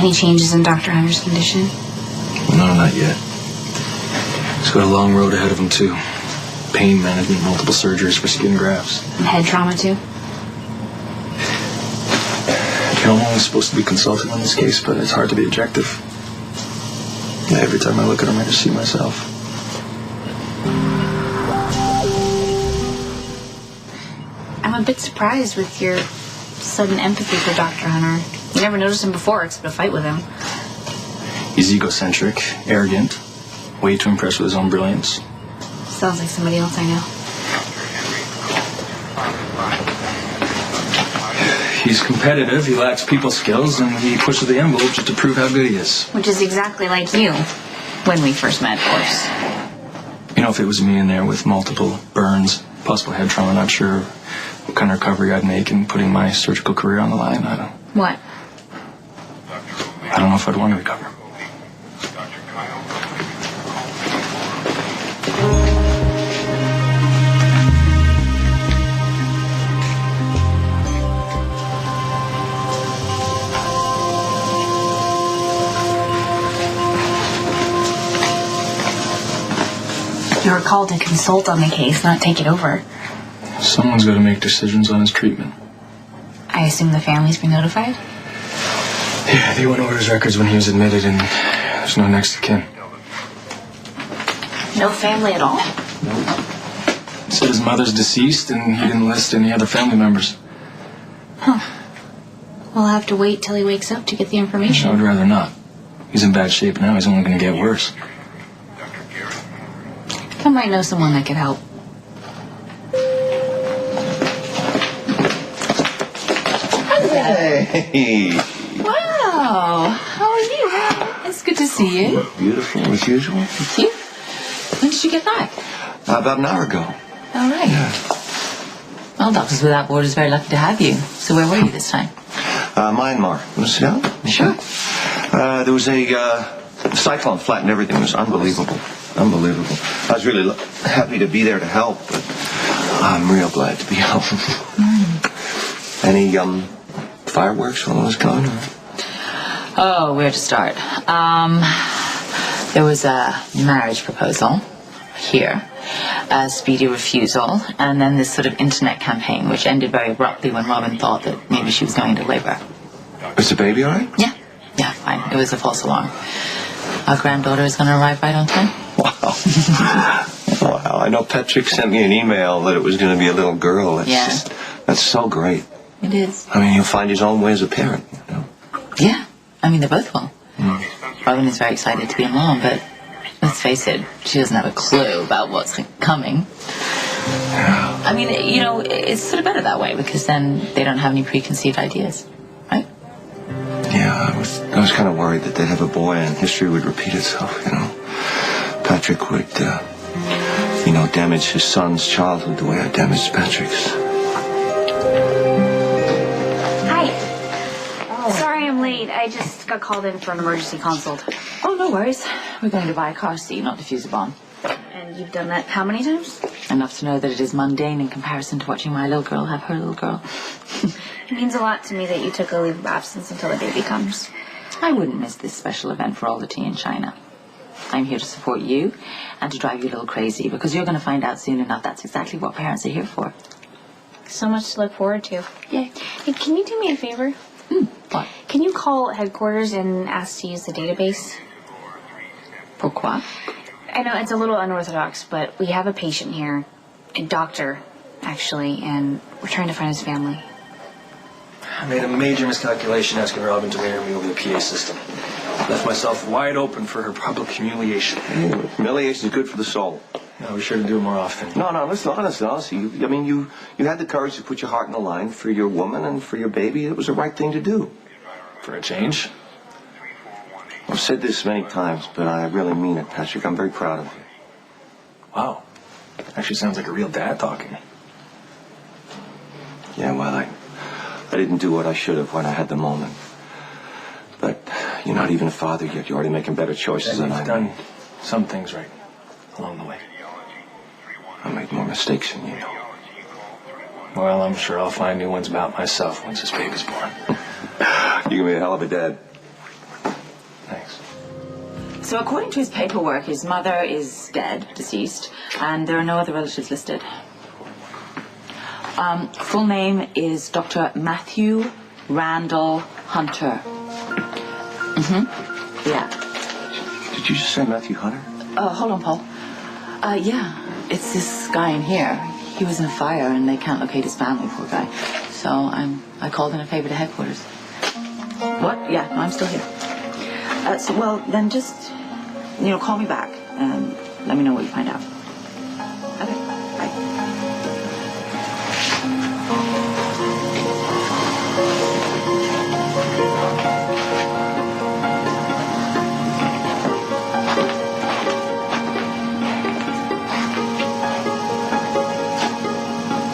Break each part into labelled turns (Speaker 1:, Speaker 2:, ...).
Speaker 1: Any changes in Dr. Hunter's condition?
Speaker 2: No, not yet. He's got a long road ahead of him, too. Pain management, multiple surgeries for skin grafts.
Speaker 1: And head trauma, too?
Speaker 2: You know, I'm only supposed to be consulting on this case, but it's hard to be objective. Every time I look at him, I just see myself.
Speaker 1: I'm a bit surprised with your sudden empathy for Dr. Hunter. You never noticed him before, except a fight with him.
Speaker 2: He's egocentric, arrogant, way too impressed with his own brilliance.
Speaker 1: Sounds like somebody else I know.
Speaker 2: He's competitive, he lacks people skills, and he pushes the envelope just to prove how good he is.
Speaker 1: Which is exactly like you, when we first met, of course.
Speaker 2: You know, if it was me in there with multiple burns, possible head trauma, not sure what kind of recovery I'd make in putting my surgical career on the line.
Speaker 1: What?
Speaker 2: I don't know if I'd want to recover.
Speaker 1: You were called to consult on the case, not take it over.
Speaker 2: Someone's got to make decisions on his treatment.
Speaker 1: I assume the family's been notified?
Speaker 2: Yeah, they went over his records when he was admitted, and there's no next of kin.
Speaker 1: No family at all?
Speaker 2: Nope. He said his mother's deceased, and he didn't list any other family members.
Speaker 1: Huh. We'll have to wait till he wakes up to get the information.
Speaker 2: I would rather not. He's in bad shape now. He's only going to get worse.
Speaker 1: I might know someone that could help.
Speaker 3: Hey!
Speaker 1: Wow! How are you? It's good to see you.
Speaker 3: Beautiful, as usual.
Speaker 1: Thank you. When did you get back?
Speaker 3: About an hour ago.
Speaker 1: All right.
Speaker 3: Yeah.
Speaker 4: Well, Doctors Without Borders is very lucky to have you. So where were you this time?
Speaker 3: Myanmar. Want to sit down?
Speaker 4: Sure.
Speaker 3: There was a cyclone flattened everything. It was unbelievable. Unbelievable. I was really happy to be there to help, but I'm real glad to be home. Any fireworks while I was gone?
Speaker 4: Oh, where to start? There was a marriage proposal here, a speedy refusal, and then this sort of internet campaign, which ended very abruptly when Robin thought that maybe she was going into labor.
Speaker 3: Is the baby all right?
Speaker 4: Yeah, fine. It was a false alarm. Our granddaughter is going to arrive right on time.
Speaker 3: Wow. Wow. I know Patrick sent me an email that it was going to be a little girl. That's so great.
Speaker 4: It is.
Speaker 3: I mean, he'll find his own way as a parent, you know?
Speaker 4: Yeah. I mean, they both will. Robin is very excited to be a mom, but let's face it, she doesn't have a clue about what's coming.
Speaker 3: Yeah.
Speaker 4: I mean, you know, it's sort of better that way because then they don't have any preconceived ideas, right?
Speaker 3: Yeah, I was kind of worried that they'd have a boy and history would repeat itself, you know. Patrick would, damage his son's childhood the way I damaged Patrick's.
Speaker 1: Hi. Oh. Sorry I'm late. I just got called in for an emergency consult.
Speaker 4: Oh, no worries. We're going to buy a car seat, not diffuse a bomb.
Speaker 1: And you've done that how many times?
Speaker 4: Enough to know that it is mundane in comparison to watching my little girl have her little girl.
Speaker 1: It means a lot to me that you took a leave of absence until the baby comes.
Speaker 4: I wouldn't miss this special event for all the tea in China. I'm here to support you and to drive you a little crazy because you're going to find out soon enough that's exactly what parents are here for.
Speaker 1: So much to look forward to.
Speaker 4: Yay.
Speaker 1: Hey, can you do me a favor?
Speaker 4: What?
Speaker 1: Can you call headquarters and ask to use the database?
Speaker 4: Pourquoi?
Speaker 1: I know it's a little unorthodox, but we have a patient here, a doctor, actually, and we're trying to find his family.
Speaker 2: I made a major miscalculation asking Robin to marry me over the PA system. Left myself wide open for her public humiliation.
Speaker 3: Humiliation is good for the soul.
Speaker 2: No, we're sure to do it more often.
Speaker 3: No, listen, honestly. You had the courage to put your heart on the line for your woman and for your baby. It was the right thing to do.
Speaker 2: For a change?
Speaker 3: I've said this many times, but I really mean it, Patrick. I'm very proud of you.
Speaker 2: Wow. Actually sounds like a real dad talking.
Speaker 3: Yeah, well, I didn't do what I should have when I had the moment. But you're not even a father yet. You're already making better choices than I
Speaker 2: I've done some things right along the way.
Speaker 3: I made more mistakes than you know.
Speaker 2: Well, I'm sure I'll find new ones about myself once this baby's born.
Speaker 3: You're going to be a hell of a dad.
Speaker 4: So according to his paperwork, his mother is dead, deceased, and there are no other relatives listed. Full name is Dr. Matthew Randall Hunter. Yeah.
Speaker 3: Did you just say Matthew Hunter?
Speaker 4: Hold on, Paul. Yeah, it's this guy in here. He was in a fire and they can't locate his family, poor guy. So I called in a favor to headquarters. What? Yeah, no, I'm still here. Well, then just, call me back and let me know what you find out. Okay, bye.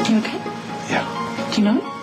Speaker 4: You okay?
Speaker 3: Yeah.
Speaker 4: Do you know him?